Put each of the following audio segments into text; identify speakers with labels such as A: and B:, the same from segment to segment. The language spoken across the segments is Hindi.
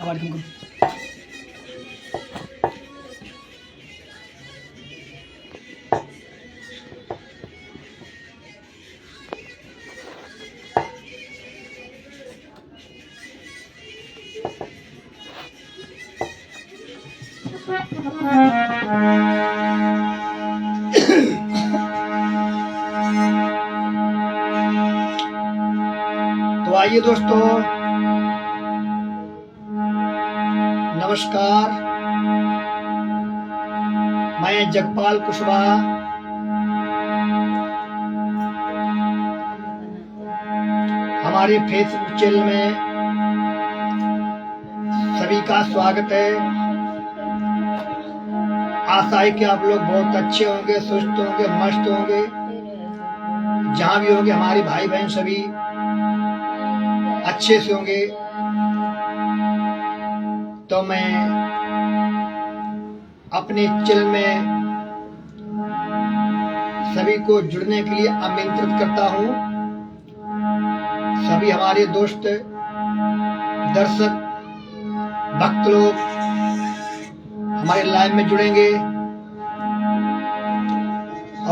A: आवाज कम करो। तो आइए दोस्तों, नमस्कार। मैं जगपाल कुशवाहा हमारे फेसबुक चैनल में सभी का स्वागत है। आशा है कि आप लोग बहुत अच्छे होंगे, स्वस्थ होंगे, मस्त होंगे। जहां भी होंगे हमारे भाई बहन सभी अच्छे से होंगे। तो मैं अपने चैनल में सभी को जुड़ने के लिए आमंत्रित करता हूं। सभी हमारे दोस्त, दर्शक, भक्त लोग हमारे लाइव में जुड़ेंगे।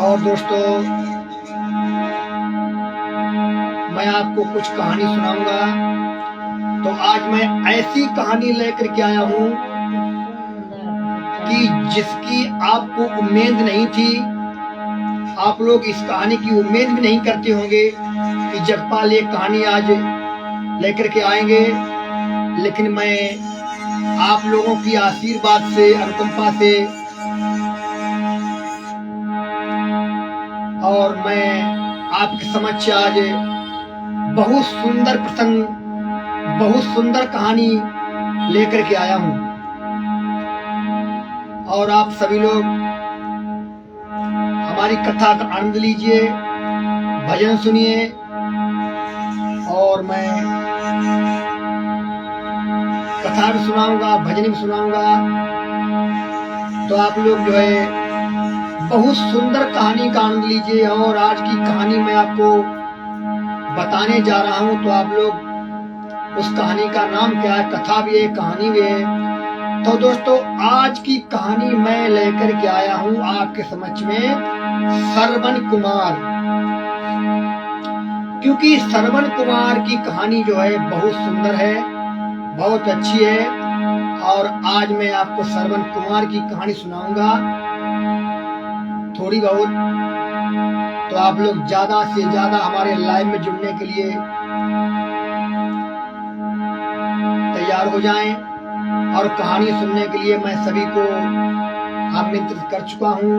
A: और दोस्तों, मैं आपको कुछ कहानी सुनाऊंगा। तो आज मैं ऐसी कहानी लेकर के आया हूं कि जिसकी आपको उम्मीद नहीं थी। आप लोग इस कहानी की उम्मीद भी नहीं करते होंगे कि जगपाल ये कहानी आज लेकर के आएंगे। लेकिन मैं आप लोगों की आशीर्वाद से, अनुकंपा से और मैं आपके समक्ष आज बहुत सुंदर प्रसंग, बहुत सुंदर कहानी लेकर के आया हूं। और आप सभी लोग हमारी कथा का आनंद लीजिए, भजन सुनिए। और मैं कथा भी सुनाऊंगा, भजन भी सुनाऊंगा। तो आप लोग जो है बहुत सुंदर कहानी का आनंद लीजिए। और आज की कहानी मैं आपको बताने जा रहा हूं। तो आप लोग उस कहानी का नाम क्या है, कथा भी है, कहानी भी है। तो दोस्तों, आज की कहानी मैं लेकर के आया हूं आपके समक्ष में श्रवण कुमार। क्योंकि श्रवण कुमार की कहानी जो है बहुत सुंदर है, बहुत अच्छी है। और आज मैं आपको श्रवण कुमार की कहानी सुनाऊंगा थोड़ी बहुत। तो आप लोग ज्यादा से ज्यादा हमारे लाइव में जुड़ने के लिए तैयार हो जाएं। और कहानी सुनने के लिए मैं सभी को आमंत्रित कर चुका हूं।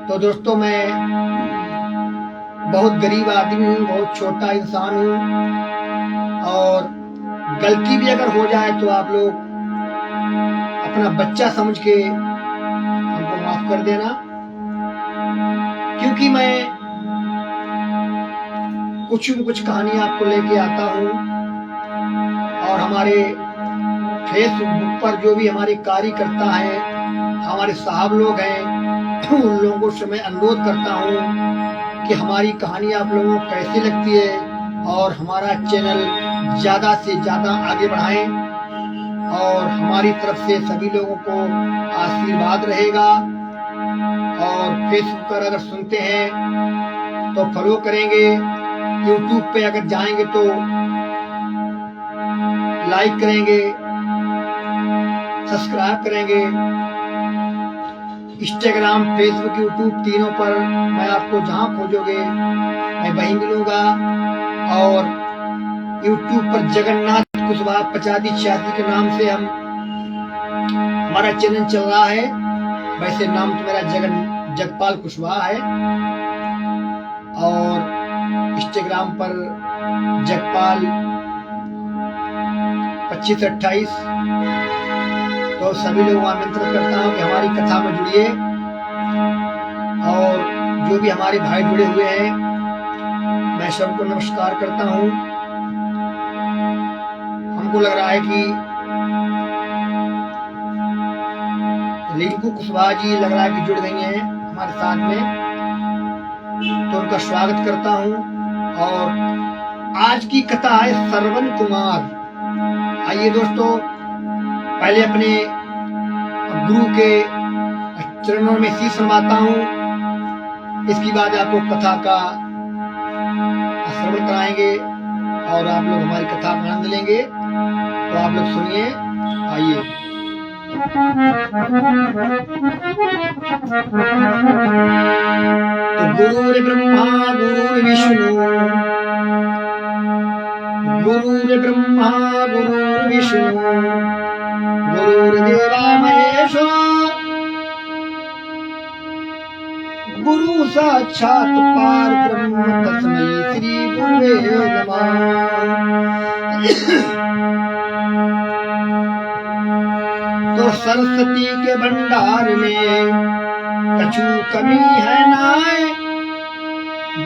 A: तो दोस्तों, मैं बहुत गरीब आदमी हूं, बहुत छोटा इंसान हूं। और गलती भी अगर हो जाए तो आप लोग अपना बच्चा समझ के हमको माफ कर देना। क्योंकि मैं कुछ कहानी आपको लेके आता हूं। और हमारे फेसबुक पर जो भी हमारे कार्यकर्ता हैं, हमारे साहब लोग हैं, उन लोगों से मैं अनुरोध करता हूं कि हमारी कहानी आप लोगों को कैसी लगती है और हमारा चैनल ज्यादा से ज्यादा आगे बढ़ाएं। और हमारी तरफ से सभी लोगों को आशीर्वाद रहेगा। और फेसबुक पर अगर सुनते हैं तो फॉलो करेंगे। यूट्यूब पे अगर जाएंगे तो लाइक करेंगे, सब्सक्राइब करेंगे। इंस्टाग्राम, फेसबुक, यूट्यूब तीनों पर मैं आपको जहां खोजोगे मैं वहीं मिलूंगा। और यूट्यूब पर जगन्नाथ कुशवाहा 8586 के नाम से हमारा चैनल चल रहा है। वैसे नाम तो मेरा जगपाल कुशवाहा है। और इंस्टाग्राम पर जगपाल 2528। तो सभी लोगों को आमंत्रित करता हूं कि हमारी कथा में जुड़िए। और जो भी हमारे भाई जुड़े हुए हैं, मैं सबको नमस्कार करता हूं। हमको लग रहा है कि रिंकू कुशवाहा जी लग रहा है कि जुड़ गई हैं हमारे साथ में। तो उनका स्वागत करता हूं। और आज की कथा है श्रवण कुमार। आइए दोस्तों, पहले अपने गुरु के चरणों में शीश नवाता हूँ। इसके बाद आपको कथा का श्रवण कराएंगे और आप लोग हमारी कथा का आनंद लेंगे। तो आप लोग सुनिए। आइए। तो गुरुर्ब्रह्मा गुरुर्विष्णु, गुरुर्ब्रह्मा गुरुर्विष्णु, गुरुर्देवा महेश्वर, गुरु साक्षात परब्रह्म तस्मै श्री गुरुवे नमः। तो सरस्वती के भंडार में कछु कमी है नाय,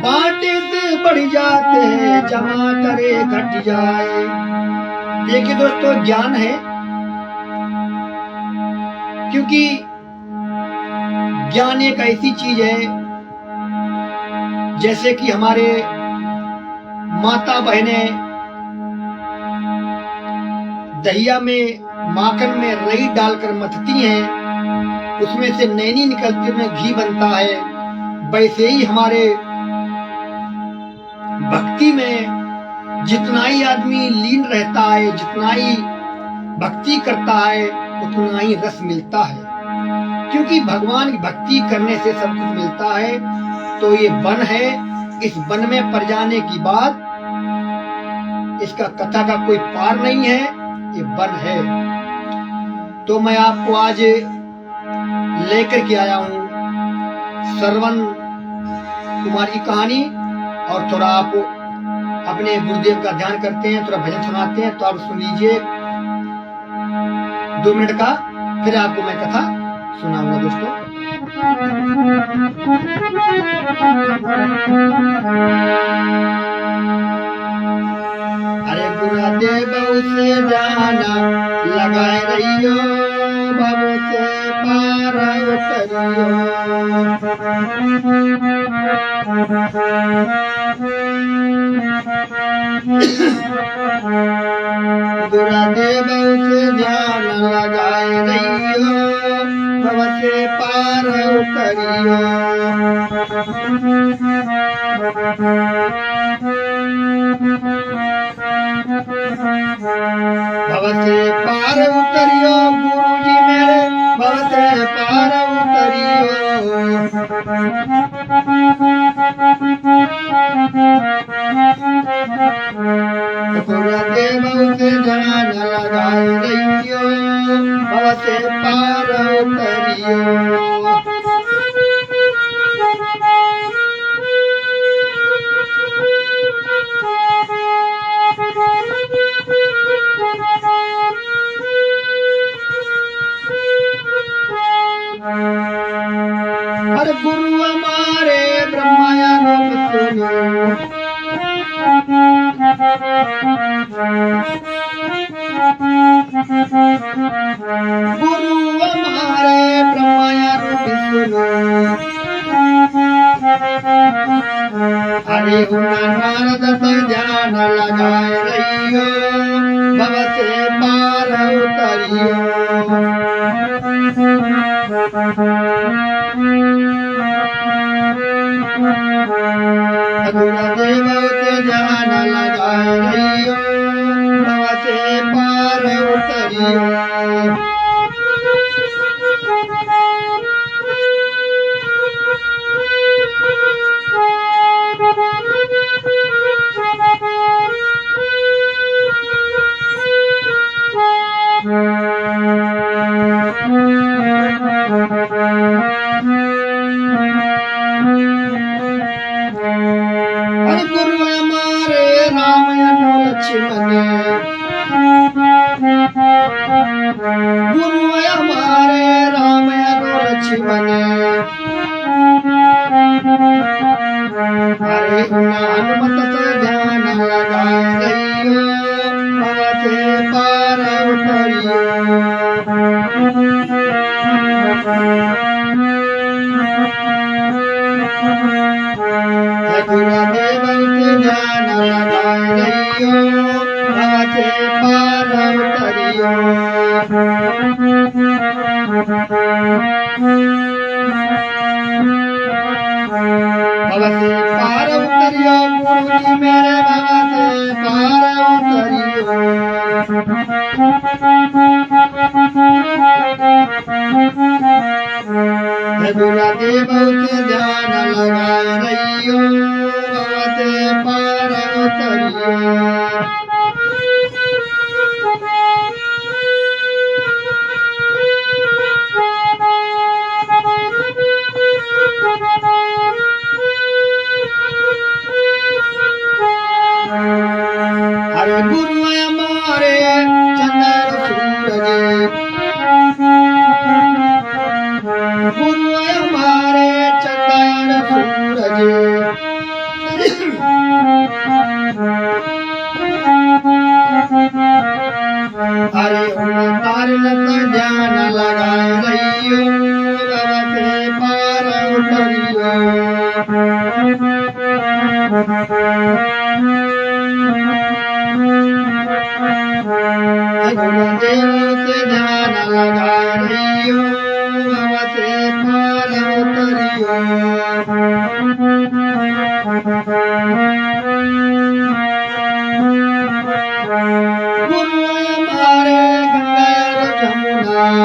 A: बांटे से बढ़ जाते हैं, जमा करे घट जाए। देखिए दोस्तों, ज्ञान है, क्योंकि ज्ञान एक ऐसी चीज है जैसे कि हमारे माता बहनें दहिया में माखन में रई डालकर मथती हैं, उसमें से नैनी निकलती है, घी बनता है। वैसे ही हमारे भक्ति में जितना ही आदमी लीन रहता है, जितना ही भक्ति करता है, उतना ही रस मिलता है। क्योंकि भगवान की भक्ति करने से सब कुछ मिलता है। तो ये वन है, इस वन में पड़ जाने की बाद इसका कथा का कोई पार नहीं है, ये वन है। तो मैं आपको आज लेकर के आया हूँ श्रवण कुमार की कहानी, और थोड़ा आप अपने गुरुदेव का ध्यान करते हैं, थोड़ा भजन सुनाते हैं। तो आप सुन लीजिए 2 मिनट का, फिर आपको मैं कथा सुनाऊंगा दोस्तों। अरे गुरुदेव से जाना लगाए रहियो, भव से पार उतरियो। गुरुदेव से ध्यान लगाए रहियो, भव से पार उतरियो। भव से पार उतरियो, गुरुजी मेरे भव से पार उतरियो। गुरुदेव से ध्यान लगाए रहियो, भव से पार उतरियो। अरे गुरु हमारे ब्रह्मा विष्णु, गुरु हमारे ब्रह्मा विष्णु। हरे नारद से ध्यान लगाए रहियो, भव से पार उतरियो। गुरुदेव से ध्यान लगाए रहियो, भव से पार उतरियो। हनुमत से ध्यान लगाए रहियो, भव से पार उतरियो। गुरुदेव से ध्यान लगाए बाबा से पार उतरियो गुरु जी मेरे बाबा से पार उतरियो रघुरा देव से ध्यान लगाए रहियो बाबा से पार उतरियो अरे गुरु हमारे चंद्र सूरज गुरु हमारे चंद्र सूरज अरे तार ध्यान लगाए रहियो बाबा से पार उतरियो गुरुदेव से ध्यान लगा रहियो बाबा से पार उतरियो गुरु हमारे गंगा जमुना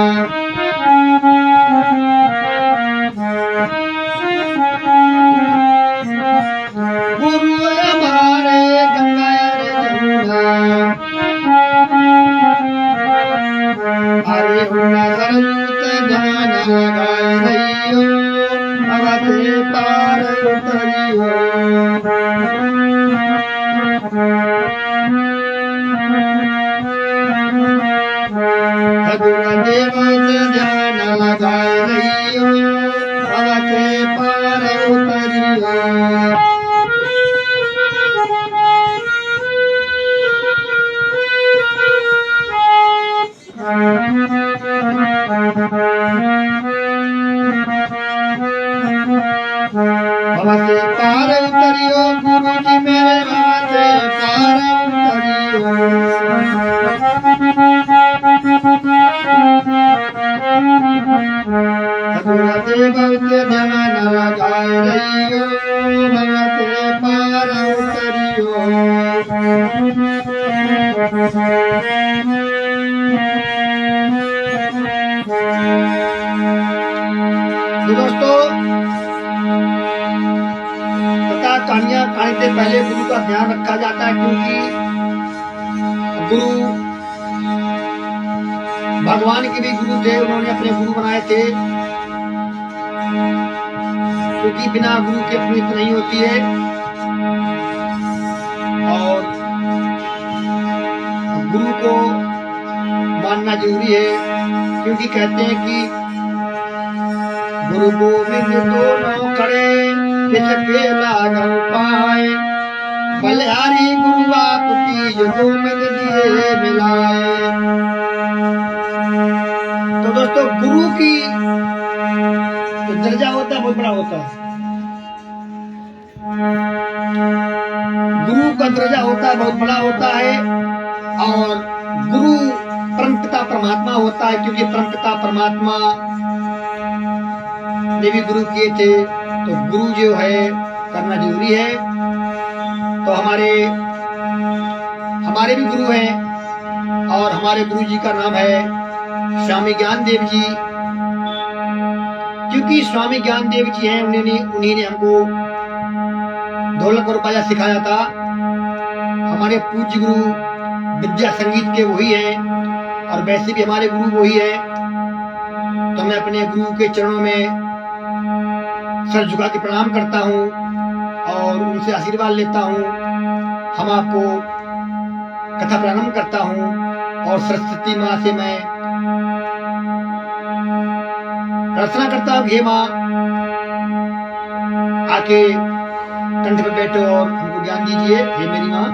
A: गुरु हमारे गंगा जमुना हरे सरयूत ध्यान लगाए रहियो बाबा से पार उतरियो गुरुदेव से ध्यान लगाए रहियो बाबा से पार उतरियो बाबा से पार उतरियो गुरु जी मेरे बाबा से पार उतरियो गुरुदेव से ध्यान लगाए रहियो बाबा से पार उतरियो दोस्तों कहानियां कहानी से पहले गुरु का ध्यान रखा जाता है क्योंकि गुरु भगवान के भी गुरु थे उन्होंने अपने गुरु बनाए थे क्योंकि बिना गुरु के पुनीत नहीं होती है और गुरु को मानना जरूरी है क्योंकि कहते हैं कि गुरु गोविंद दोनों खड़े किसके लागू पाए बलिहारी गुरु आपकी जो गोविंद दिए मिलाए। तो दोस्तों गुरु की तो दर्जा होता है बहुत बड़ा होता है गुरु का दर्जा होता है बहुत बड़ा होता है और गुरु परमपिता परमात्मा होता है क्योंकि परमपिता परमात्मा ने भी गुरु किए थे तो गुरु जो है करना जरूरी है। तो हमारे भी गुरु हैं और हमारे गुरु जी का नाम है स्वामी ज्ञानदेव जी क्योंकि स्वामी ज्ञानदेव जी हैं उन्हीं ने हमको ढोलक और बाजा सिखाया था। हमारे पूज्य गुरु विद्या संगीत के वही हैं और वैसे भी हमारे गुरु वही है। तो मैं अपने गुरु के चरणों में सर झुका के प्रणाम करता हूँ और उनसे आशीर्वाद लेता हूँ। हम आपको कथा प्रारंभ करता हूँ और सरस्वती माँ से मैं प्रार्थना करता हूँ हे माँ आके कंठ पे बैठो और हमको ज्ञान दीजिए हे मेरी माँ।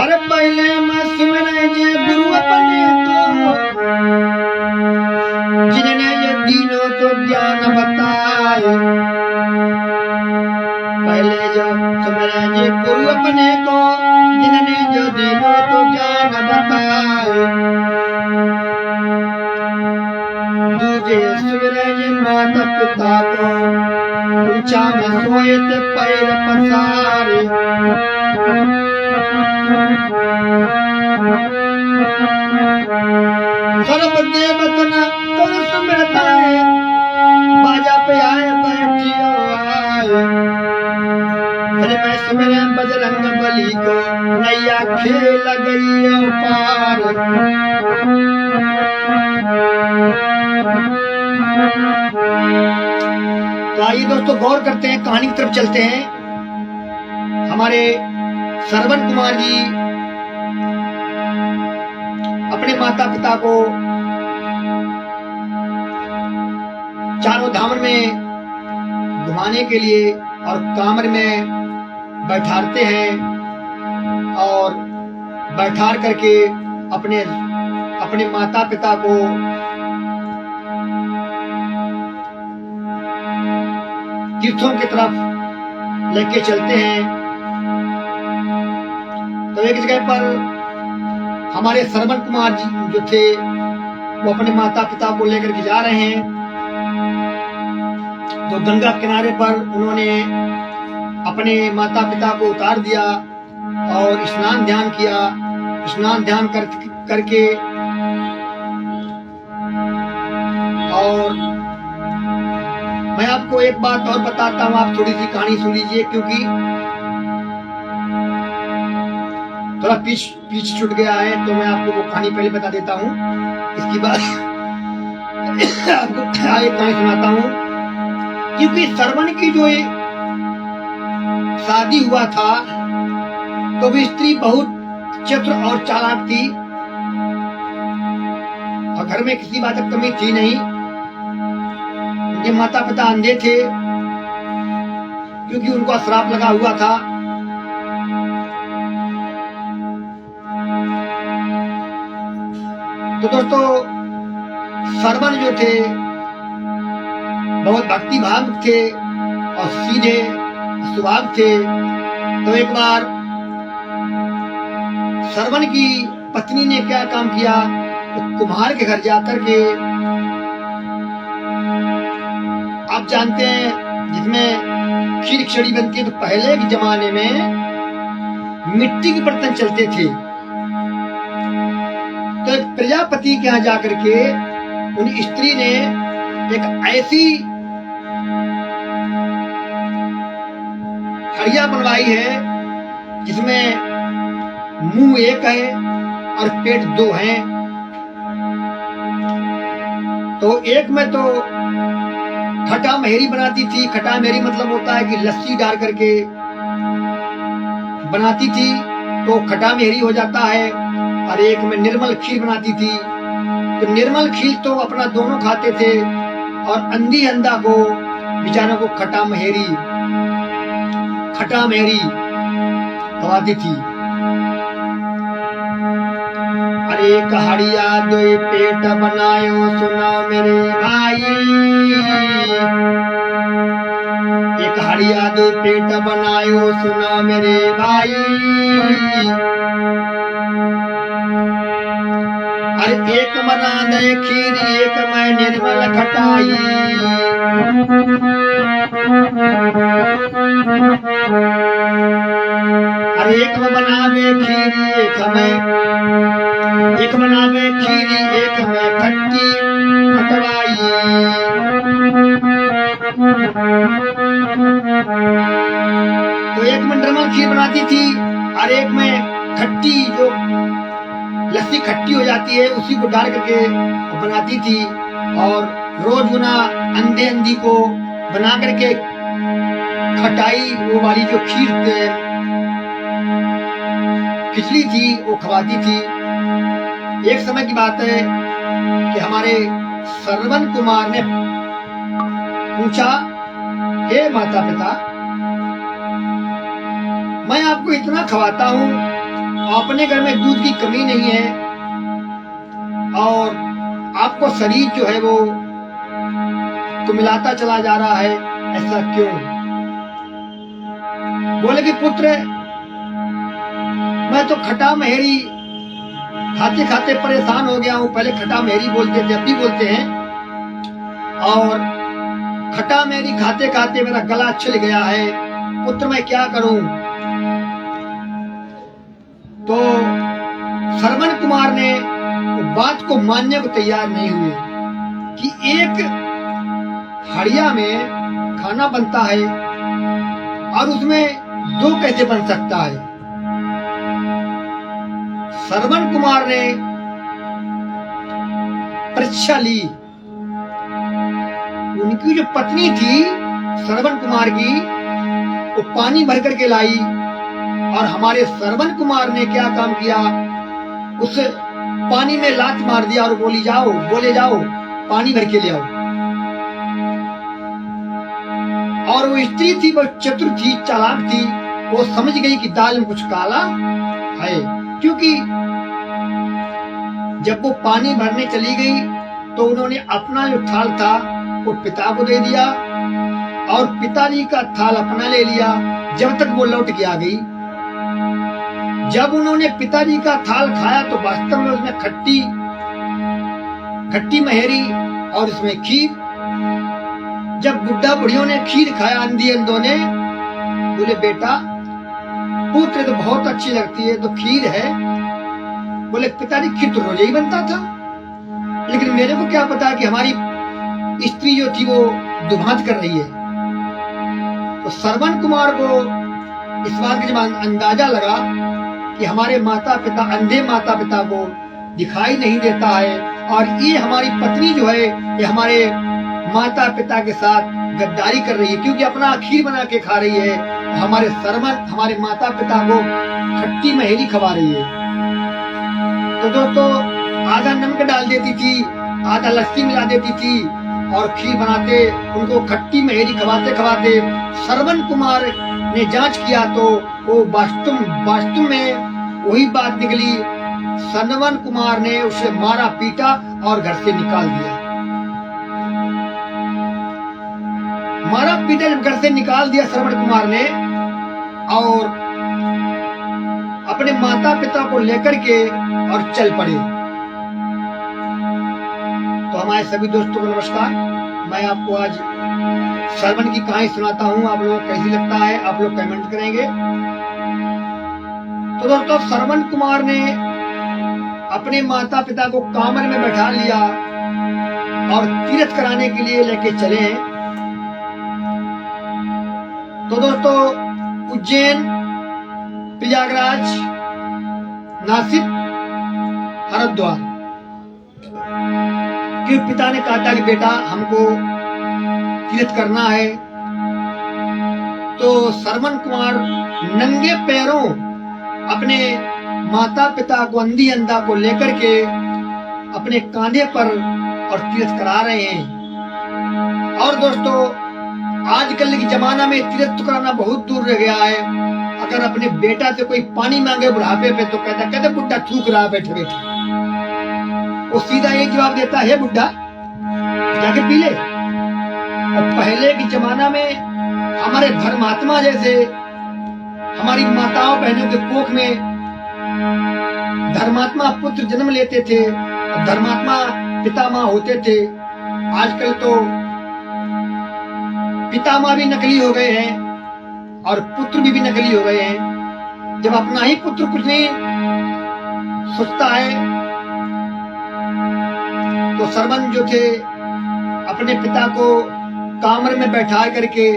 A: अरे पहले मैं सुमरे जे गुरु अपने तो जिन्हें ये दीनों तो ज्ञान बताए पहले जो सुमरे ये गुरु अपने को जिनने जो दिलो तो ज्ञान बताए, दूजे सुमिरे ये माता पिता को, ऊंचा में सोए ते पैर पसारे। सर्व देवतन कर सुमिरता है, बाजा पे आए बैठियो आए। अरे मैं सुमिरे बजरंग बली को, नैया खेल गई पार। तो आइए दोस्तों गौर करते हैं, कहानी की तरफ चलते हैं। हमारे श्रवण कुमार जी अपने माता पिता को चारों धाम में घुमाने के लिए और कामर में बैठाते हैं और बैठार करके अपने माता पिता को तीर्थों की तरफ लेके चलते हैं। तो एक जगह पर हमारे श्रवण कुमार जी जो थे वो अपने माता पिता को लेकर के जा रहे हैं। तो गंगा किनारे पर उन्होंने अपने माता पिता को उतार दिया और स्नान ध्यान किया। स्नान ध्यान करके और मैं आपको एक बात और बताता हूँ, आप थोड़ी सी कहानी सुन लीजिए, क्योंकि थोड़ा पीछे छूट गया है। तो मैं आपको वो कहानी पहले बता देता हूँ, इसके बाद आपको आगे कहानी सुनाता हूँ। क्योंकि श्रवण की जो शादी हुआ था तो वो स्त्री बहुत चतुर और चालाक थी और घर में किसी बात की कमी थी नहीं। उनके माता पिता अंधे थे क्योंकि उनको श्राप लगा हुआ था। तो दोस्तों श्रवण जो थे बहुत भक्ति भाव थे और सीधे स्वभाव थे। तो एक बार श्रवण की पत्नी ने क्या काम किया, तो कुम्हार के घर जाकर के, आप जानते हैं जिसमें खीर खिचड़ी बनती है, तो पहले के जमाने में मिट्टी के बर्तन चलते थे। तो एक प्रजापति के यहाँ जाकर के उन स्त्री ने एक ऐसी हड़िया बनवाई है जिसमें मुंह एक है और पेट दो हैं। तो एक में तो खटा मेहरी बनाती थी। खटा मेहरी मतलब होता है कि लस्सी डाल करके बनाती थी तो खटा मेहरी हो जाता है। और एक में निर्मल खीर बनाती थी। तो निर्मल खीर तो अपना दोनों खाते थे और अंधी अंधा को बेचारों को खटा मेहरी खवाती थी। अरे कहाड़िया दो पेट बनायो सुना मेरे भाई, ये कहाड़िया दो पेट बनायो सुना मेरे भाई। अरे एक मना दे खीर एक मैं निर्मल खटाई। अरे एक में बनावे खीरी एक बनावे खीरी एक में खट्टी खटवाई। तो एक में निर्मल खीर बनाती थी और एक में खट्टी, जो लस्सी खट्टी हो जाती है उसी को डाल करके बनाती थी। और रोज गुना अंधे अंधी को बना करके खटाई वो वाली जो खिचड़ी थी वो खवाती थी। एक समय की बात है कि हमारे श्रवण कुमार ने पूछा, हे माता पिता, मैं आपको इतना खवाता हूँ, अपने घर में दूध की कमी नहीं है और आपको शरीर जो है वो कुमिलाता चला जा रहा है, ऐसा क्यों? बोले कि पुत्र, मैं तो खटा महेरी खाते खाते परेशान हो गया हूँ। पहले खटा महेरी बोलते थे, अब भी बोलते हैं। और खटा महेरी खाते खाते मेरा गला छिल गया है। पुत्र, मैं क्या करूं? तो श्रवण कुमार ने बात को मानने को तैयार नहीं हुए कि एक हड़िया में खाना बनता है और उसमें दो कैसे बन सकता है। श्रवण कुमार ने परीक्षा ली। उनकी जो पत्नी थी श्रवण कुमार की, वो पानी भर करके लाई और हमारे श्रवण कुमार ने क्या काम किया, उस पानी में लात मार दिया और बोले जाओ पानी भर के ले आओ। और वो स्त्री थी, वो चतुर थी, चालाक थी। वो समझ गई कि दाल में कुछ काला है, क्योंकि जब वो पानी भरने चली गई तो उन्होंने अपना जो थाल था वो पिता को दे दिया और पिताजी का थाल अपना ले लिया जब तक वो लौट के आ गई। जब उन्होंने पिताजी का थाल खाया तो वास्तव में उसमें खट्टी महेरी और उसमें खीर। जब बुढ़ा बुढ़ियों ने खीर खाया, अंधी अंधों ने, बोले बेटा पुत्र तो बहुत अच्छी लगती है, तो खीर है। बोले पिताजी खीर तो रोज ही बनता था, लेकिन मेरे को क्या पता कि हमारी स्त्री जो थी वो दुभात कर रही है। तो श्रवण कुमार को इस बात का जब अंदाजा लगा कि हमारे माता पिता, अंधे माता पिता को दिखाई नहीं देता है और ये हमारी पत्नी जो है ये हमारे माता पिता के साथ गद्दारी कर रही है, क्योंकि अपना खीर बना के खा रही है, हमारे श्रवण हमारे माता पिता को खट्टी महेरी खवा रही है। तो दोस्तों, आधा नमक डाल देती थी, आधा लस्सी मिला देती थी और खीर बनाते, उनको खट्टी महेरी खवाते खवाते श्रवण कुमार ने जांच किया तो वो वास्तव में वही बात निकली। श्रवण कुमार ने उसे मारा पीटा और घर से निकाल दिया। मारा पीटा जब घर से निकाल दिया श्रवण कुमार ने और अपने माता पिता को लेकर के और चल पड़े। तो हमारे सभी दोस्तों को नमस्कार। मैं आपको आज श्रवण की कहानी सुनाता हूँ। आप लोगों को कैसी लगता है आप लोग कमेंट करेंगे। तो दोस्तों, श्रवण कुमार ने अपने माता पिता को कामर में बैठा लिया और तीर्थ कराने के लिए लेके चले हैं। तो दोस्तों, उज्जैन, प्रयागराज, नासिक, हरिद्वार के पिता ने कहा था कि बेटा हमको तीर्थ करना है। तो श्रवण कुमार नंगे पैरों अपने माता पिता को, अंधी अंधा को लेकर के अपने कांधे पर और तीर्थ करा रहे हैं। और दोस्तों, आजकल के जमाना में तीर्थ कराना बहुत दूर रह गया है। अगर अपने बेटा से कोई पानी मांगे बुढ़ापे पे तो कहते बुढ़ा थूक रहा बैठे बैठे। वो सीधा ये जवाब देता है, बुढ़ा जाके पी ले। और पहले के जमाना में हमारे धर्मात्मा जैसे हमारी माताओं बहनों के कोख में धर्मात्मा पुत्र जन्म लेते थे, धर्मात्मा पितामह होते थे। आजकल तो पितामह भी नकली हो गए हैं और पुत्र भी नकली हो गए हैं। जब अपना ही पुत्र कुछ नहीं सोचता है तो श्रवण जो थे अपने पिता को कामर में बैठा करके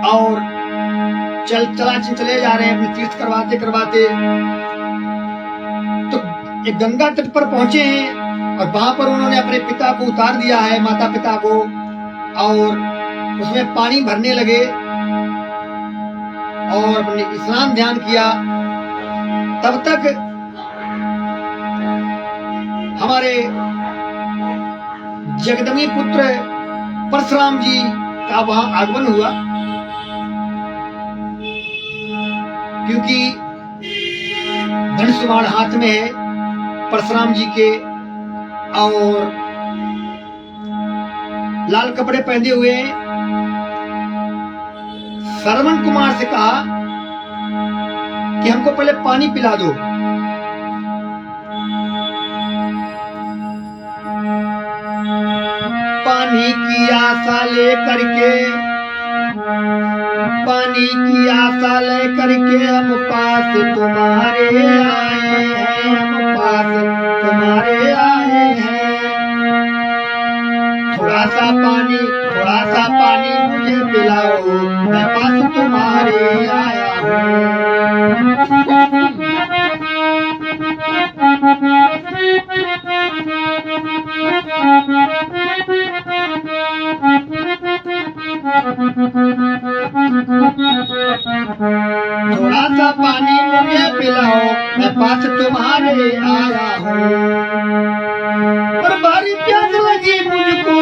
A: और चले जा रहे हैं अपने तीर्थ करवाते करवाते। तो एक गंगा तट पर पहुंचे हैं और वहां पर उन्होंने अपने पिता को उतार दिया है, माता पिता को, और उसमें पानी भरने लगे और अपने स्नान ध्यान किया। तब तक हमारे जगदमी पुत्र परशुराम जी का वहां आगमन हुआ, क्योंकि धनुष बाण हाथ में है परशुराम जी के और लाल कपड़े पहने हुए हैं। श्रवण कुमार से कहा कि हमको पहले पानी पिला दो। पानी की आशा लेकर के, पानी की आशा लेकर के हम पास तुम्हारे आए हैं, हम पास तुम्हारे आए हैं। थोड़ा सा पानी मुझे पिलाओ, मैं पास तुम्हारे आया हूँ। थोड़ा सा पानी मुझे पिलाओ, मैं पास तुम्हारे आया हूँ। और भारी प्यास लगी मुझको,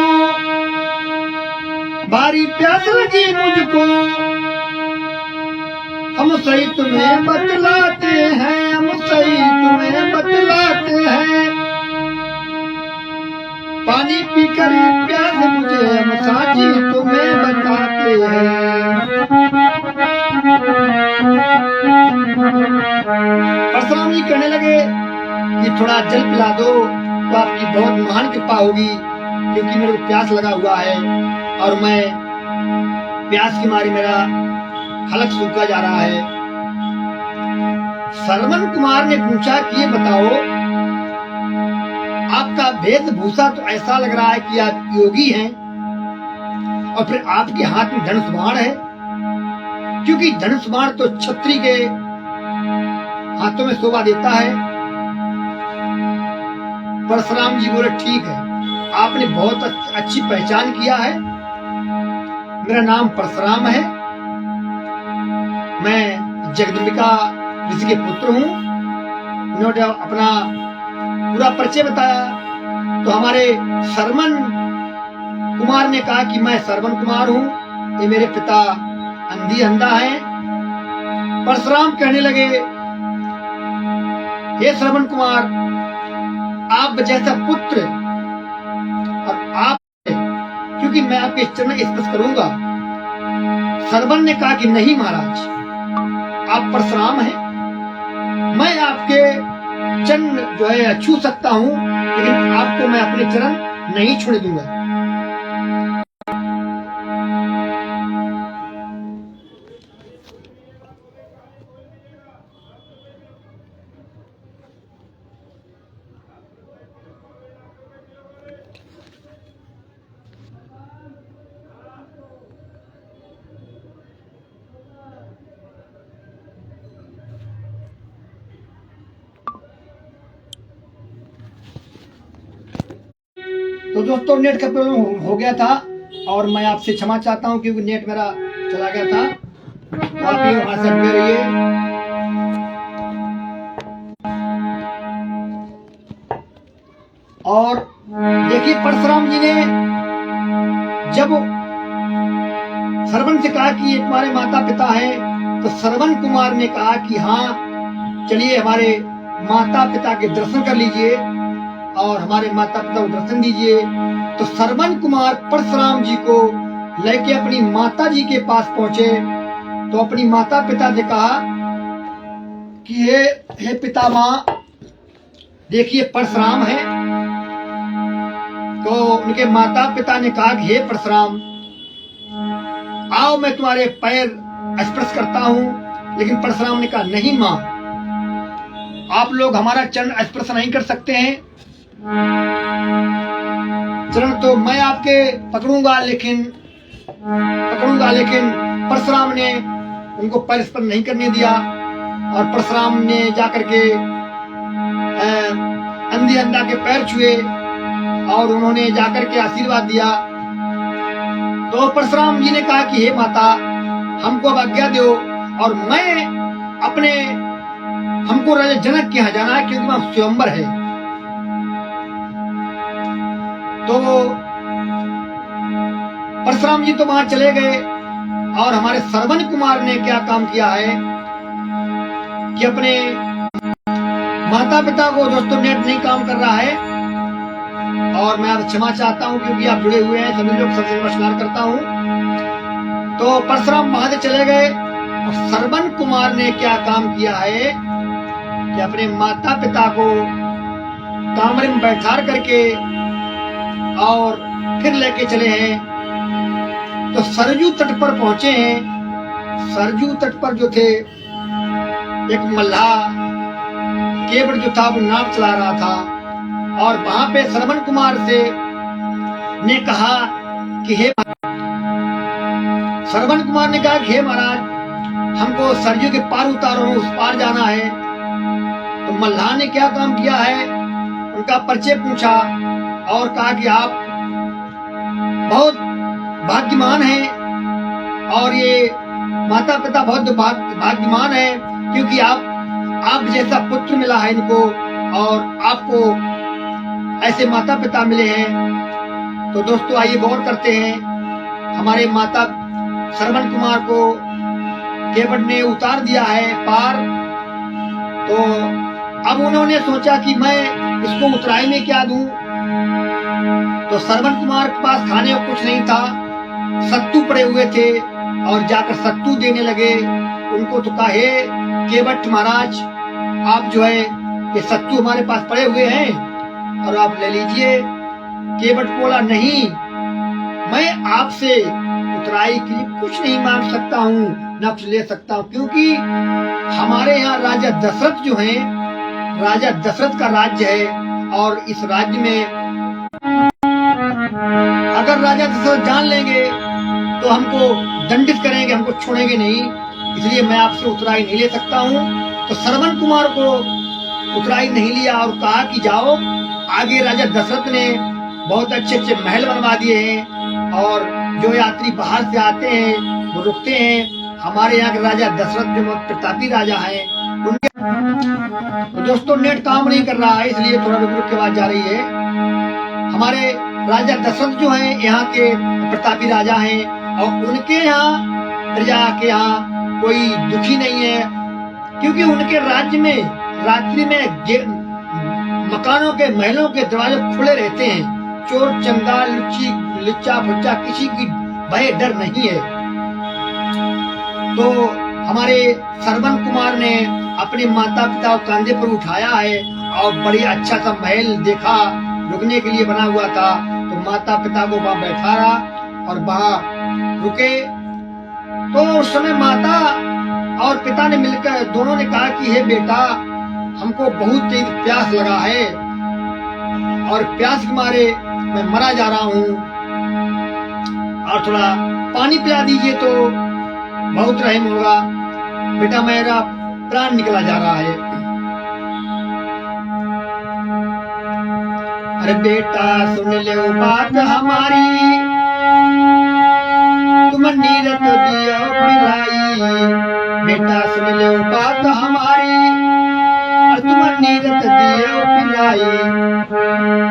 A: भारी प्यास लगी मुझको, हम सही तुम्हें बतलाते हैं, हम सही तुम्हें बतलाते हैं। पानी पीकर प्यास मुझे हम साची तुम्हें बताते हैं। परशुराम जी कहने लगे कि थोड़ा जल पिला दो तो आपकी बहुत महान कृपा होगी, क्योंकि मेरे को प्यास लगा हुआ है और मैं प्यास की मारी मेरा हलक सूखा जा रहा है। श्रवण कुमार ने पूछा कि ये बताओ, आपका वेशभूषा तो ऐसा लग रहा है कि आप योगी हैं, और फिर आपके हाथ में धनुष बाण है, क्योंकि धनुष बाण तो क्षत्रिय के हाथों में शोभा देता है। परशुराम जी बोले ठीक है, आपने बहुत अच्छी पहचान किया है। मेरा नाम परशुराम है, मैं जगदम्बिका ऋषि के पुत्र हूँ। उन्होंने अपना पूरा परिचय बताया तो हमारे श्रवण कुमार ने कहा कि मैं श्रवण कुमार हूँ, ये मेरे पिता अंधा है। परशुराम कहने लगे, हे श्रवण कुमार, आप जैसा पुत्र और आप, क्योंकि मैं आपके चरण स्पर्श करूंगा। श्रवण ने कहा कि नहीं महाराज, आप परशुराम हैं, मैं आपके चरण जो है छू सकता हूं, लेकिन आपको मैं अपने चरण नहीं छूने दूंगा। तो दोस्तों, नेट का प्रॉब्लम हो गया था और मैं आपसे क्षमा चाहता हूं, क्योंकि नेट मेरा चला गया था। आप भी हमारे साथ जुड़े रहिए। और देखिए, परशुराम जी ने जब श्रवण से कहा कि ये तुम्हारे माता पिता हैं, तो श्रवण कुमार ने कहा कि हाँ चलिए, हमारे माता पिता के दर्शन कर लीजिए और हमारे माता पिता को दर्शन दीजिए। तो श्रवण कुमार परशुराम जी को लेके अपनी माता जी के पास पहुंचे। तो अपनी माता पिता से कहा कि हे पितामह, देखिए परशुराम है। तो उनके माता पिता ने कहा कि हे परशुराम, आओ मैं तुम्हारे पैर स्पर्श करता हूं। लेकिन परशुराम ने कहा नहीं मां, आप लोग हमारा चरण स्पर्श नहीं कर सकते हैं। चरण तो मैं आपके पकड़ूंगा, लेकिन परशुराम ने उनको पैर स्पर्श नहीं करने दिया। और परशुराम ने जाकर के अंधा के पैर छुए और उन्होंने जाकर के आशीर्वाद दिया। तो परशुराम जी ने कहा कि हे माता, हमको अब आज्ञा दो और मैं हमको राजा जनक के यहाँ जाना है, क्योंकि वहां स्वयंवर है। तो परशुराम जी तो वहां चले गए और हमारे श्रवण कुमार ने क्या काम किया है कि अपने माता पिता को, दोस्तों नेट नहीं काम कर रहा है और मैं अब क्षमा चाहता हूं, क्योंकि आप जुड़े हुए हैं सभी लोग, सबसे नमस्कार करता हूं। तो परशुराम महादेव चले गए और श्रवण कुमार ने क्या काम किया है कि अपने माता पिता को कमरे में बैठा करके और फिर लेके चले हैं। तो सरजू तट पर पहुंचे हैं। सरजू तट पर जो थे एक मल्लाह केवट जो था वो नाव चला रहा था और वहां पे श्रवण कुमार से ने कहा कि हे श्रवण कुमार ने कहा कि हे महाराज, हमको सरजू के पार उतारो, उस पार जाना है। तो मल्लाह ने क्या काम किया है, उनका परिचय पूछा और कहा कि आप बहुत भाग्यमान हैं और ये माता पिता बहुत भाग्यमान है क्योंकि आप जैसा पुत्र मिला है इनको और आपको ऐसे माता पिता मिले हैं। तो दोस्तों आइए गौर करते हैं, हमारे माता श्रवण कुमार को केवट ने उतार दिया है पार। तो अब उन्होंने सोचा कि मैं इसको उतराई में क्या दूं। तो श्रवण कुमार के पास खाने को कुछ नहीं था, सत्तू पड़े हुए थे और जाकर सत्तू देने लगे उनको। तो कहा हे केवट महाराज, आप जो है ये सत्तू हमारे पास पड़े हुए हैं और आप ले लीजिए। केवट बोला नहीं, मैं आपसे उतराई के लिए कुछ नहीं मांग सकता हूँ, न कुछ ले सकता हूँ, क्योंकि हमारे यहाँ राजा दशरथ जो हैं, राजा दशरथ का राज्य है और इस राज्य में अगर राजा दशरथ जान लेंगे तो हमको दंडित करेंगे, हमको छोड़ेंगे नहीं, इसलिए मैं आपसे उतराई नहीं ले सकता हूँ। तो श्रवण कुमार को उतराई नहीं लिया और कहा कि जाओ आगे। राजा दशरथ ने बहुत अच्छे अच्छे महल बनवा दिए हैं और जो यात्री बाहर से आते हैं वो रुकते हैं। हमारे यहाँ के राजा दशरथ जो प्रतापी राजा हैं उनके तो दोस्तों नेट काम नहीं कर रहा है, इसलिए थोड़ा रुक रुक के आवाज जा रही है। हमारे राजा दशरथ जो हैं यहाँ के प्रतापी राजा हैं और उनके यहाँ प्रजा के यहाँ कोई दुखी नहीं है, क्योंकि उनके राज्य में रात्रि में मकानों के महलों के दरवाजे खुले रहते हैं। चोर चंगाल लुच्चा फुच्चा किसी की भय डर नहीं है। तो हमारे श्रवण कुमार ने अपने माता पिता को कंधे पर उठाया है और बड़ी अच्छा सा महल देखा, रुकने के लिए बना हुआ था। तो माता पिता को वहां बैठाया और वहां रुके। तो उस समय माता और पिता ने मिलकर दोनों ने कहा कि हे बेटा, हमको बहुत तेज प्यास लगा है और प्यास के मारे मैं मरा जा रहा हूँ और थोड़ा पानी पिला दीजिए तो बहुत रहम होगा। बेटा मेरा प्राण निकला जा रहा है। अरे बेटा सुन ले बात हमारी, तुम नीरत दियो पिलाई। बेटा सुन ले बात हमारी और तुम नीरत दियो पिलाई।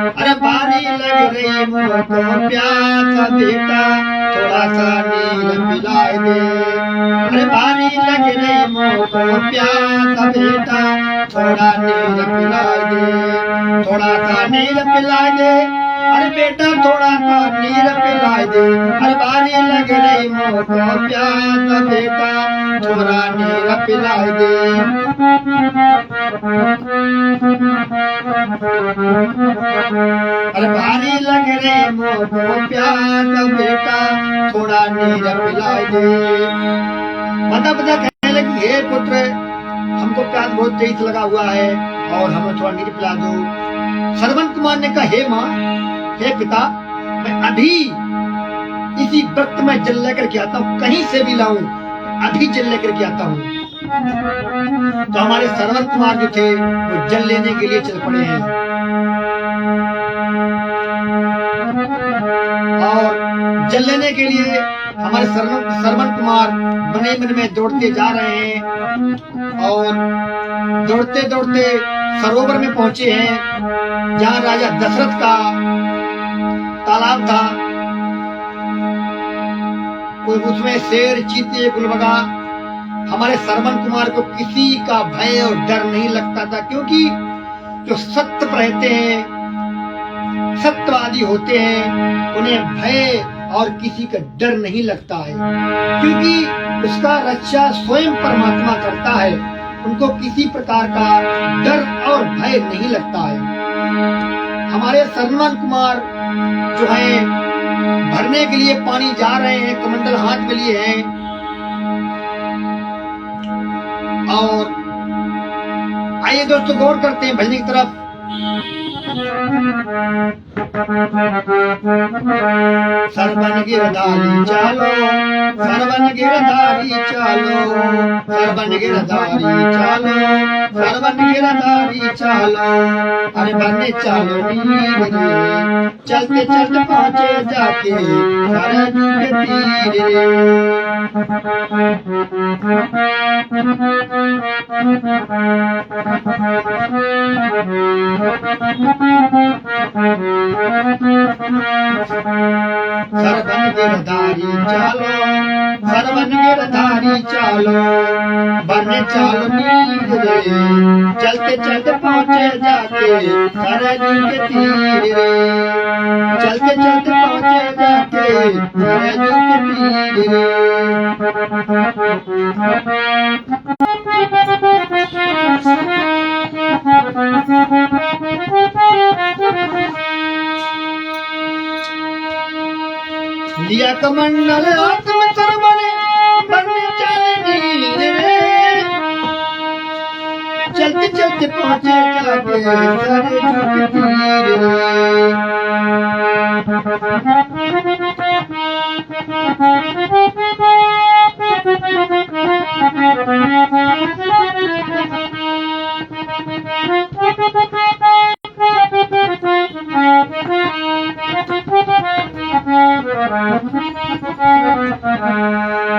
A: अरे बारी लग रही मुझको प्यास, बेटा थोड़ा सा नीर पिलाए दे। अरे बारी लग रही मुझको प्यास, बेटा थोड़ा नीर पिलाए दे, थोड़ा सा नीर पिलाए दे। अरे बेटा थोड़ा सा नीर पिलाए दे। अरे बारी लग रही मुझको प्यास, बेटा थोड़ा नीर पिलाए दे। अरे भारी लग रही मुझको प्यास, बेटा थोड़ा नीर पिलाए दे। माता पिता कहने लगी हे पुत्र, हमको प्यास बहुत तेज लगा हुआ है और हमें थोड़ा नीर पिला दो। श्रवण कुमार ने कहा हे माँ, हे पिता, मैं अभी इसी वक्त में जल लेकर के आता हूँ, कहीं से भी लाऊं, अभी जल लेकर के आता हूँ। तो हमारे श्रवण कुमार जो थे वो जल लेने के लिए चल पड़े हैं और जल लेने के लिए हमारे श्रवण कुमार बने मन में दौड़ते जा रहे हैं और दौड़ते दौड़ते सरोवर में पहुंचे हैं जहाँ राजा दशरथ का तालाब था। कोई उसमें शेर, चीते, गुलबगा। हमारे श्रवण कुमार को किसी का भय और डर नहीं लगता था, क्योंकि जो सत्य पर रहते हैं, सत्यवादी होते हैं, उन्हें भय और किसी का डर नहीं लगता है, क्योंकि उसका रक्षा स्वयं परमात्मा करता है। उनको किसी प्रकार का डर और भय नहीं लगता है। हमारे श्रवण कुमार जो है भरने के लिए पानी जा रहे हैं, कमंडल हाथ में लिए हैं, और आइए दोस्तों गौर करते हैं भजन की तरफ। सर्वन गिरधारी चालो, सर्वन गिरधारी चालो, सर्वन गिरधारी चालो, सर्वन गिरधारी चालो, अरे बने चालो नीर रे, चलते चलते पहुँचे जाके सरजू के तीर रे। सर्वन गिरधारी चालो, सर्वन गिरधारी चालो, बने चालो नीर रे, चलते चलते पहुँचे जाके सरजू के तीर रे, चलते चलते पहुँचे जाके सरजू के तीर रे। लिया कमंडल हाथ में सरवन बने चले नीर रे, चलते चलते पहुँचे जाके सरजू के तीर रे।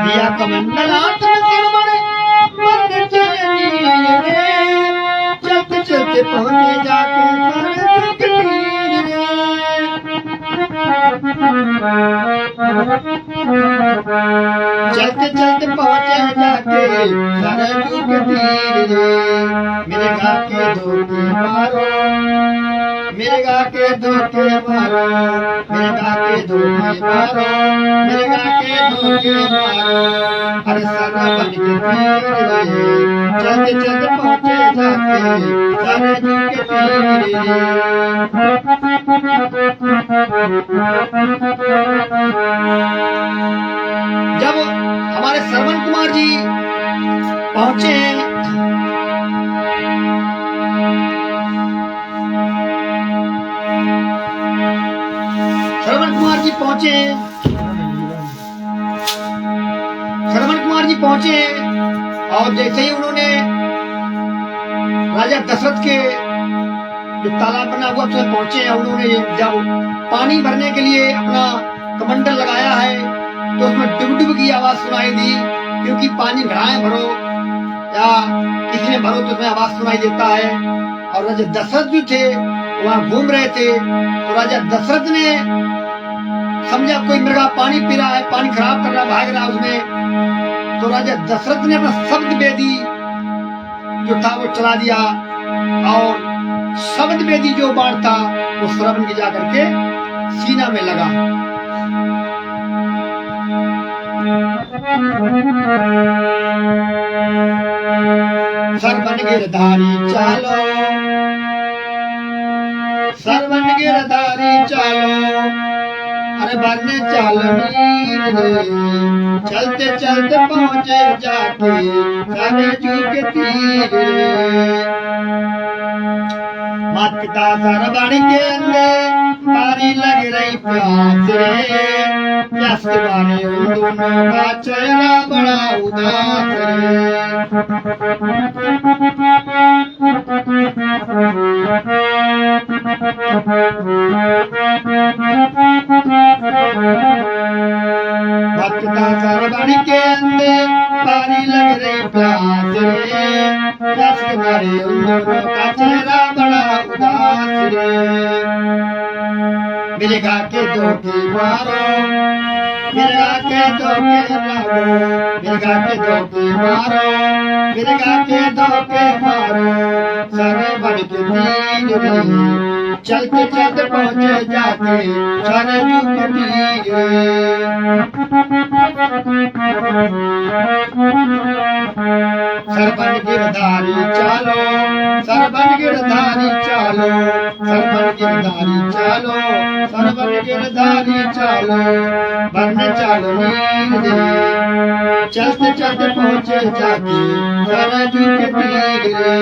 A: लिया कमंडल हाथ में सरवन बने चले नीर रे, चलते चलते पहुँचे जाके सरजू के तीर रे। चलते चलते पहुँचे जाके सरजू के तीर रे। मेरे गा के धोखे मारो, मेरे गा के धोखे मारो, मेरे गा के धोखे मारो, मेरे गा के धोखे मारो, अरे सरवन के तीर रे, चलते चलते पहुँचे जाके सरजू के तीर रे। जब हमारे श्रवण कुमार जी पहुंचे हैं, श्रवण कुमार जी पहुंचे हैं, श्रवण कुमार जी पहुंचे हैं, और जैसे ही उन्होंने राजा दशरथ के जो तालाब बना हुआ उसमें पहुंचे हैं, उन्होंने जब पानी भरने के लिए अपना कमंडल लगाया है तो उसमें डुब डुब की आवाज सुनाई दी, क्योंकि पानी घड़ाएं भरो या किसी ने भरो तो उसमें आवाज सुनाई देता है। और राजा दशरथ भी थे वहां घूम रहे थे, तो राजा दशरथ ने समझा कोई मृगा पानी पी रहा है, पानी खराब कर रहा, भाग रहा उसमें, तो राजा दशरथ ने अपना शब्द वेदी जो था वो चला दिया, और शब्द वेदी जो बाण था वो श्रवण की जाकर के सीना में लगा। सर्वन गिरधारी चालो, सर्वन गिरधारी चालो, अरे बने चालो नीर रे, चलते चलते पहुँचे जाके सरजू के तीर रे। मात पिता सरवन के अंदर पानी लग रही प्यास रे, प्यास के मारे उन दोनों का चेहरा बड़ा उदास रे। भक्ता सरवण के अंदर पानी लग रही प्यास रे, प्यास के मारे उन दोनों का चेहरा बड़ा उदास रे। मेरे गा के धोखे मारो, मेरे गा के धोखे मारो, मेरे गा के धोखे मारो, मेरे गा के धोखे मारो, सरवण के तीर रे, चलते चलते पहुँचे जाके सरजू के तीर रे। सरबन गिरधारी चालो, सरबन गिरधारी चालो, सरबन गिरधारी चालो, सरबन गिरधारी चालो, बन चालो नीर दे, चलते चलते पहुँचे जाके सरजू के तीर रे।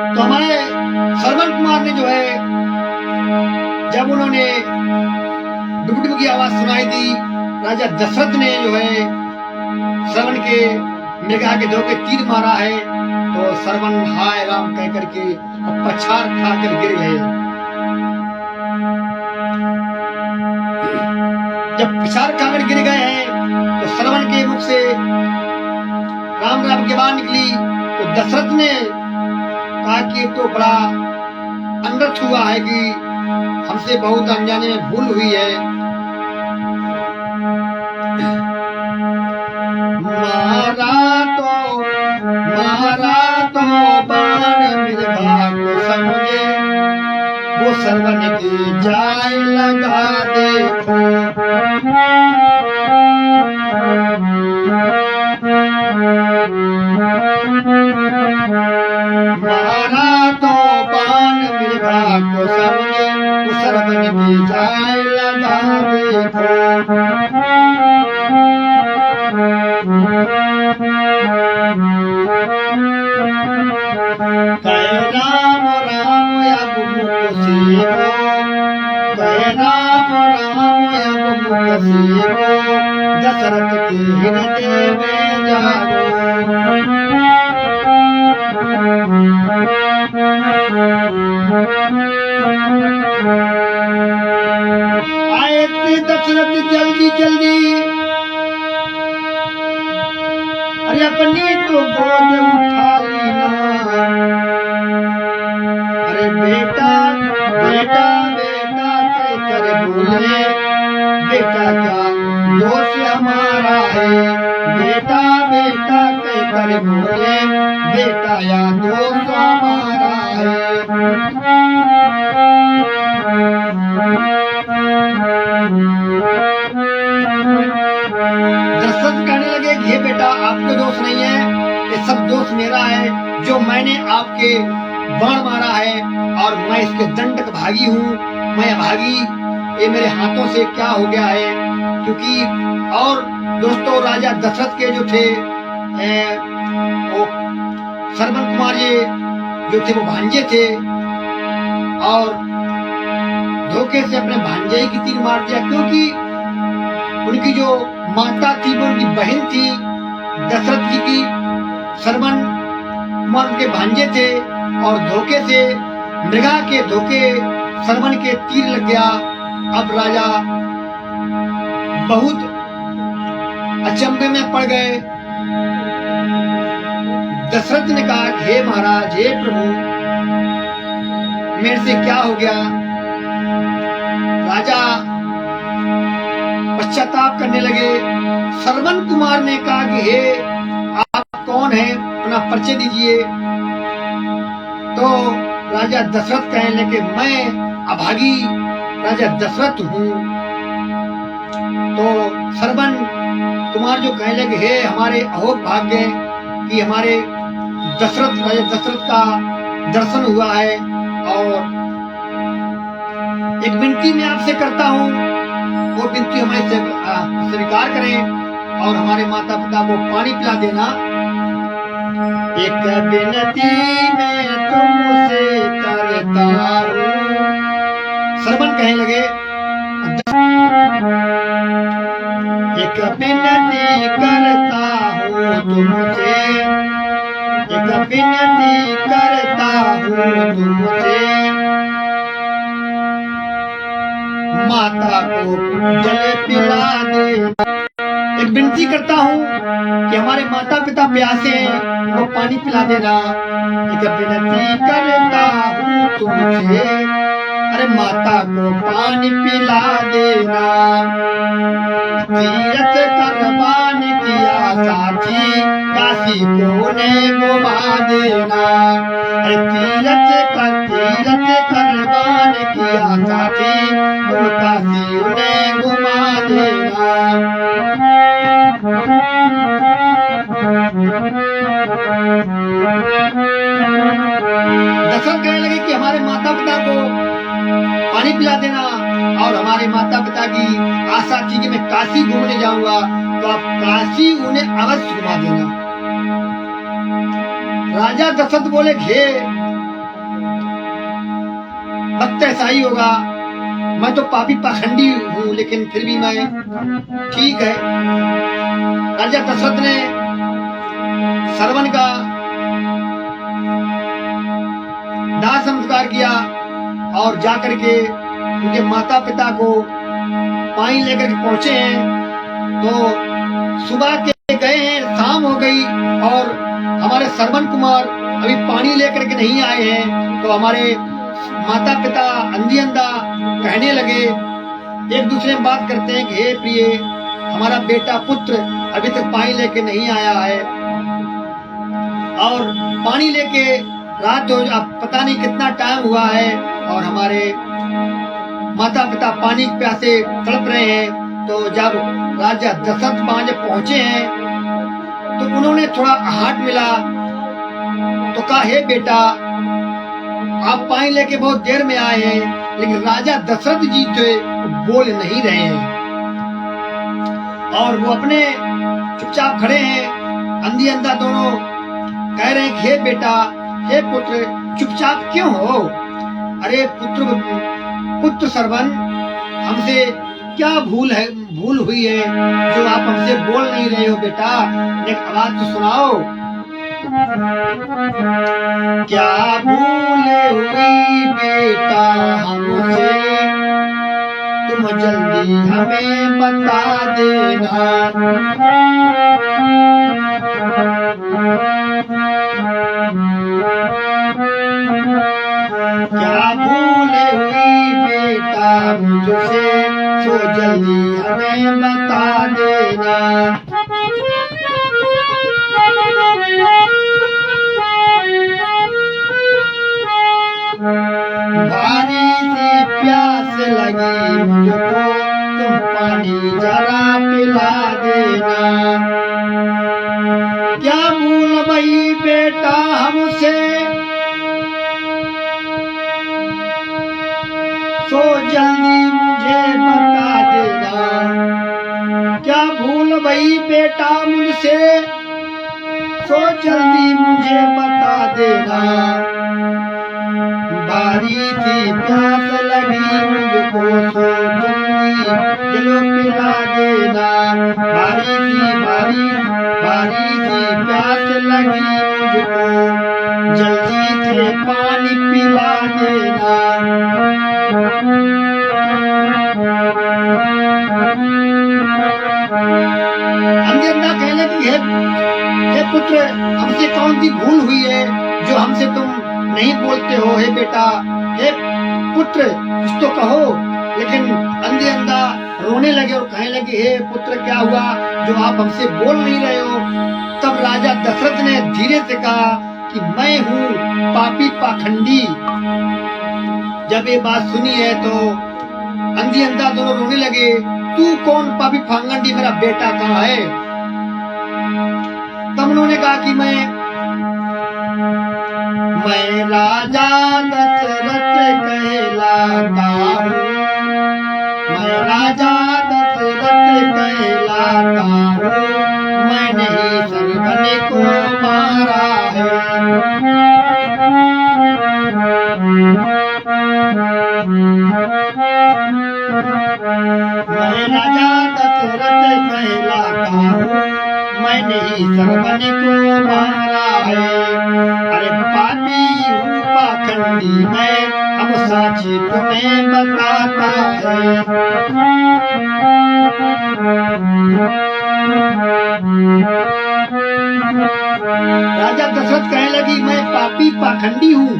A: तो हमारे सरवन कुमार ने जो है, जब उन्होंने डुबडुब की आवाज सुनाई दी, राजा दशरथ ने जो है श्रवण के मृगा के धोखे तीर मारा है, तो श्रवण हाय राम कह करके पछाड़ खाकर गिर गए। जब पछाड़ खाकर गिर गए हैं तो श्रवण के मुख से राम राम की आवाज निकली, तो दशरथ ने कहा कि तो बड़ा अनर्थ हुआ है कि हमसे बहुत अनजाने में भूल हुई है। मारा तो बाण मृगा को समझे, वो सरवन की जाय लगा देखो। मारा तो बाण मृगा को समझे, वो सरवन की जाय लगा देखो। कहे राम राम अब मुख सीखो, कहे राम राम अब मुख सीखो, दशरथ के हृदय में जागो। आए थे दशरथ जल्दी जल्दी, अरे अपनी तो गोद उठा लेना। अरे बेटा बेटा बेटा कहकर बोले, बेटा क्या दोष हमारा है, बेटा बेटा कहकर बोले, बेटा या दोष हमारा है। दशरथ कहने लगे, ये बेटा आपका दोष नहीं है, ये सब दोष मेरा है, जो मैंने आपके बाण मारा है और मैं इसके दंडक भागी हूँ, मैं अभागी, ये मेरे हाथों से क्या हो गया है। क्योंकि और दोस्तों राजा दशरथ के जो थे वो श्रवण कुमार ये जो थे वो भांजे थे, और धोखे से अपने भांजे की तीर मार दिया, क्योंकि उनकी जो माता थी वो उनकी बहन थी दशरथ जी की। श्रवण कुमार उनके भांजे थे और धोखे से मृगा के धोखे श्रवण के तीर लग गया। अब राजा बहुत अचंभे में पड़ गए। दशरथ ने कहा, हे महाराज, हे प्रभु, मेरे से क्या हो गया। राजा पश्चाताप करने लगे। श्रवण कुमार ने कहा कि हे आप कौन हैं, अपना परिचय दीजिए। तो राजा दशरथ कहने लगे, मैं अभागी राजा दशरथ हूँ। तो श्रवण कुमार जो कहने लगे, हे हमारे अहोक भाग्य कि हमारे दशरथ राजा दशरथ का दर्शन हुआ है, और एक विनती मैं आपसे करता हूँ, वो विनती हमें स्वीकार करें और हमारे माता पिता को पानी पिला देना। एक विनती मैं तुमसे करता हूँ, श्रवण कहने लगे, एक विनती करता हूँ तुमसे, एक विनती करता हूँ तुमसे, माता को जल पिला दे। एक विनती करता हूँ कि हमारे माता पिता प्यासे हैं, वो पानी पिला देना। एक विनती करता हूँ तुमसे, अरे माता को पानी पिला देना। तीरथ करवान किया साथी, काशी को ने घुमा देना। अरे तीरथ करवान किया साथी, तुम काशी उन्हें घुमा देना। दशरथ कहने लगे कि हमारे माता पिता को पानी पिला देना, और हमारे माता पिता की आशा थी कि मैं काशी घूमने जाऊंगा, तो आप काशी उन्हें अवश्य घुमा देना। राजा दशरथ बोले, घे वक्त ऐसा ही होगा, मैं तो पापी पाखंडी हूं, लेकिन फिर भी मैं, ठीक है। राजा दशरथ ने श्रवण का दाह संस्कार किया और जाकर के उनके माता पिता को पानी लेकर के पहुंचे हैं। तो सुबह के गए हैं, शाम हो गई और हमारे श्रवण कुमार अभी पानी लेकर के नहीं आए हैं। तो हमारे माता पिता अंधी अंधा कहने लगे, एक दूसरे में बात करते हैं कि हे प्रिय, हमारा बेटा पुत्र अभी तक पानी लेके नहीं आया है, और पानी लेके रात हो, अब पता नहीं कितना टाइम हुआ है, और हमारे माता पिता पानी के प्यासे तड़प रहे हैं। तो जब राजा दशरथ वहां जब पहुंचे हैं, तो उन्होंने थोड़ा आहट मिला, तो कहा, हे बेटा, आप पानी लेके बहुत देर में आए हैं, लेकिन राजा दशरथ जी तो बोल नहीं रहे हैं, और वो अपने चुपचाप खड़े हैं, अंधी अंधा दोनों कह रहे हैं, हे बेटा, हे पुत्र, चुपचाप क्यों हो? अरे पुत्र श्रवण, हमसे क्या भूल हुई है जो आप हमसे बोल नहीं रहे हो? बेटा, एक आवाज तो सुनाओ। क्या भूल हुई बेटा हमसे, तुम जल्दी हमें बता देना। क्या भूल हुई बेटा मुझसे, तो जल्दी हमें बता देना। भारी सी प्यास लगी मुझको, तुम पानी जरा पिला देना। क्या भूल गई बेटा हमसे, तो जल्दी मुझे बता देना। क्या भूल गई बेटा मुझसे, तो जल्दी मुझे बता देना। भारी सी प्यास लगी मुझको, तो जल्दी दिलो पिला देना। भारी सी प्यास लगी मुझको, जल्दी से पानी पिला देना। अंधी अंधा कहने लगी, हे पुत्र, हमसे कौन सी भूल हुई है जो हमसे तुम नहीं बोलते हो? हे बेटा, हे पुत्र, कुछ तो कहो। लेकिन अंधे अंधा रोने लगे और कहने लगे, हे पुत्र, क्या हुआ जो आप हमसे बोल नहीं रहे हो? तब राजा दशरथ ने धीरे से कहा कि मैं हूँ पापी पाखंडी। जब ये बात सुनी है तो अंधी अंधा दोनों रोने लगे, तू कौन पापी पाखंडी, मेरा बेटा कहाँ है? तब उन्होंने कहा कि मैं राजा दशरथ कहलाता हूँ, मैं राजा दशरथ कहलाता हूँ, मैंने ही श्रवण को मारा है। मैं राजा दशरथ कहलाता हूँ, मैंने ही श्रवण को मारा है। अरे पापी हूँ पाखंडी मैं, अब साची तुम्हें बताता है। राजा दशरथ कहने लगी, मैं पापी पाखंडी हूँ,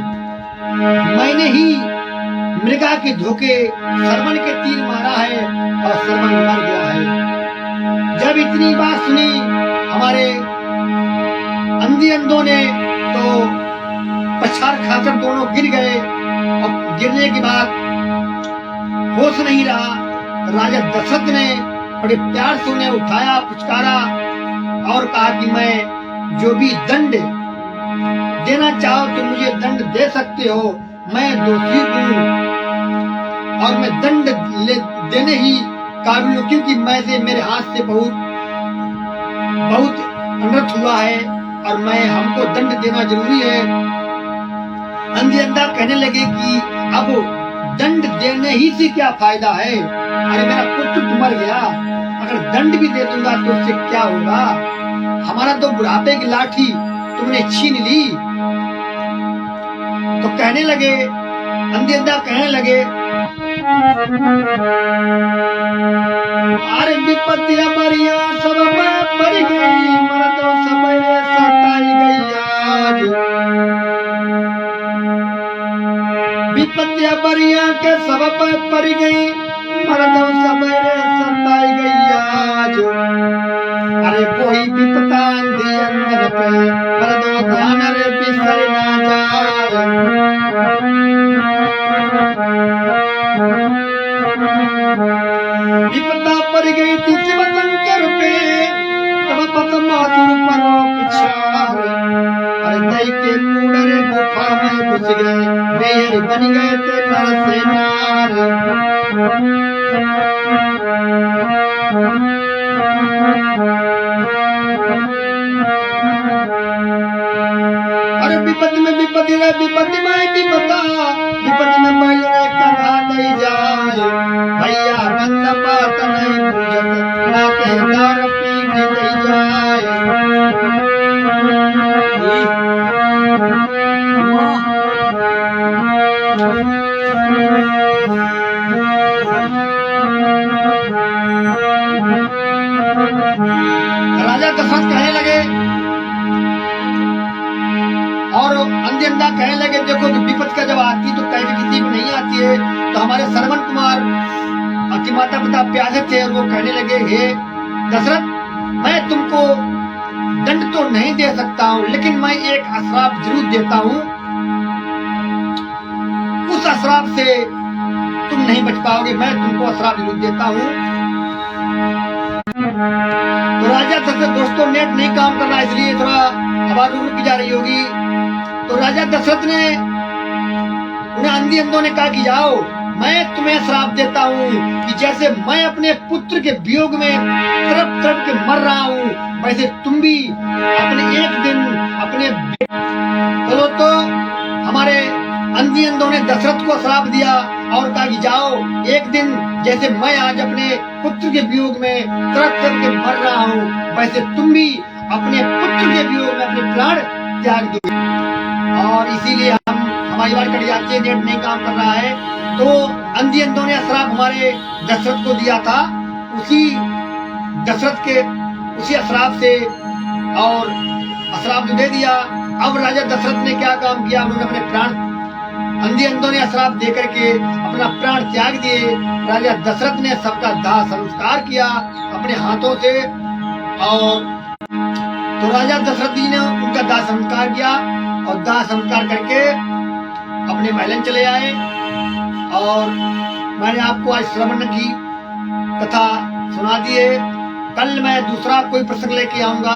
A: मैंने ही मृगा के धोखे श्रवण के तीर मारा है और श्रवण मर गया है। जब इतनी बात सुनी हमारे अंधी अंधों ने तो पछाड़ खाकर दोनों गिर गए, और गिरने के बाद होश नहीं रहा। राजा दशरथ ने बड़े प्यार से उन्हें उठाया, पुचकारा और कहा कि मैं जो भी दंड देना चाहो तो मुझे दंड दे सकते हो, मैं दोषी हूँ और मैं दंड देने ही काबिल हूँ, क्योंकि मैं से मेरे हाथ से बहुत अनर्थ हुआ है और मैं हमको दंड देना जरूरी है। अंधा कहने लगे कि अब दंड देने ही से क्या फायदा है, अरे मेरा पुत्र तो मर गया, अगर दंड भी दे दूंगा तो उससे क्या होगा, हमारा तो बुढ़ापे की लाठी तुमने छीन ली। तो कहने लगे, अंधा कहने लगे, अरे विपत्तियां मरिया सब मैं पड़ गई, मर तो सबरे सताई गई आज। विपत्तियां मरिया के सब पे पड़ गई, मर तो सबरे सताई गई आज। अरे वही विपता अंधी अंधन पे, मर तो ध्यान रे बिसर ना जाए। विपदा पड़ गई थी शिवशंकर पे, तब पद्मासुर परो पिछार। अरे दई के कूड़र गुफा में घुस गए, मेहर बन गए थे नरसेनार। अरे विपत्ति में विपत्ति रे विपत्ति में विपदा, विपत्ति में पहले कहा नहीं जाए। भैया बंद बात नहीं पूजत, ना के दार पी नहीं जाए। राजा दशरथ कहने लगे और अंधा कहने लगे, देखो विपत्ति का जब आती तो कहीं किसी में नहीं आती है। तो हमारे श्रवण कुमार के माता पिता प्यासे थे और वो कहने लगे, हे दशरथ, मैं तुमको दंड तो नहीं दे सकता हूँ, लेकिन मैं एक अश्राप जरूर देता हूँ, उस अश्राप से तुम नहीं बच पाओगे, मैं तुमको अश्राप जरूर देता हूँ। तो राजा दशरथ, दोस्तों नेट नहीं काम कर रहा इसलिए थोड़ा आवाज रुक जा रही होगी। तो राजा दशरथ ने उन्हें अंधों ने कहा कि जाओ, मैं तुम्हें श्राप देता हूँ कि जैसे मैं अपने पुत्र के वियोग में तड़प तड़प के मर रहा हूँ, वैसे तुम भी अपने एक दिन अपने चलो। तो हमारे अंधों ने दशरथ को श्राप दिया और कहा कि जाओ, एक दिन जैसे मैं आज अपने पुत्र के वियोग में तड़प तड़प के मर रहा हूँ, वैसे तुम भी अपने पुत्र के वियोग में अपने प्राण त्याग दो। और इसीलिए हमारी बात कट जाती है, नेट नहीं काम कर रहा है। तो अंधों ने श्राप हमारे दशरथ को दिया था, उसी दशरथ के उसी श्राप से और श्राप दे दिया। अब राजा दशरथ ने क्या काम किया, उन्होंने अपने प्राण अंधों ने श्राप देकर के अपना प्राण त्याग दिए। राजा दशरथ ने सबका दाह संस्कार किया अपने हाथों से। और तो राजा दशरथ जी ने उनका दाह संस्कार किया और दाह संस्कार करके अपने महलन चले आए। और मैंने आपको आज श्रवण की कथा सुना दी है, कल मैं दूसरा कोई प्रसंग लेके आऊंगा।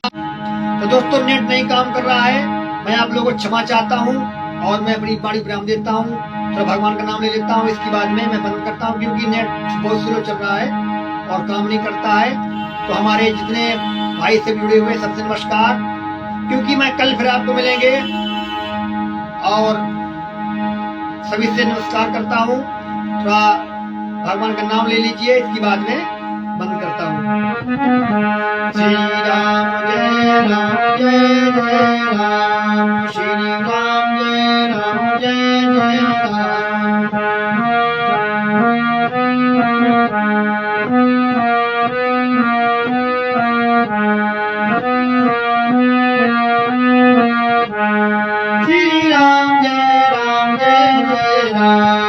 A: तो दोस्तों नेट नहीं काम कर रहा है, मैं आप लोगों को क्षमा चाहता हूँ और मैं अपनी वाणी विराम देता हूँ। तो भगवान का नाम ले लेता हूँ, इसके बाद में मैं बंद करता हूँ क्योंकि नेट बहुत स्लो चल रहा है और काम नहीं करता है। तो हमारे जितने भाई से जुड़े हुए सबसे नमस्कार, क्योंकि मैं कल फिर आपको मिलेंगे और सभी से नमस्कार करता हूँ। थोड़ा भगवान का नाम ले लीजिए, इसके बाद में बंद करता हूँ। श्री राम जय राम जय जय राम, श्री राम जय राम जय जय राम। श्री राम जय राम जय जय राम।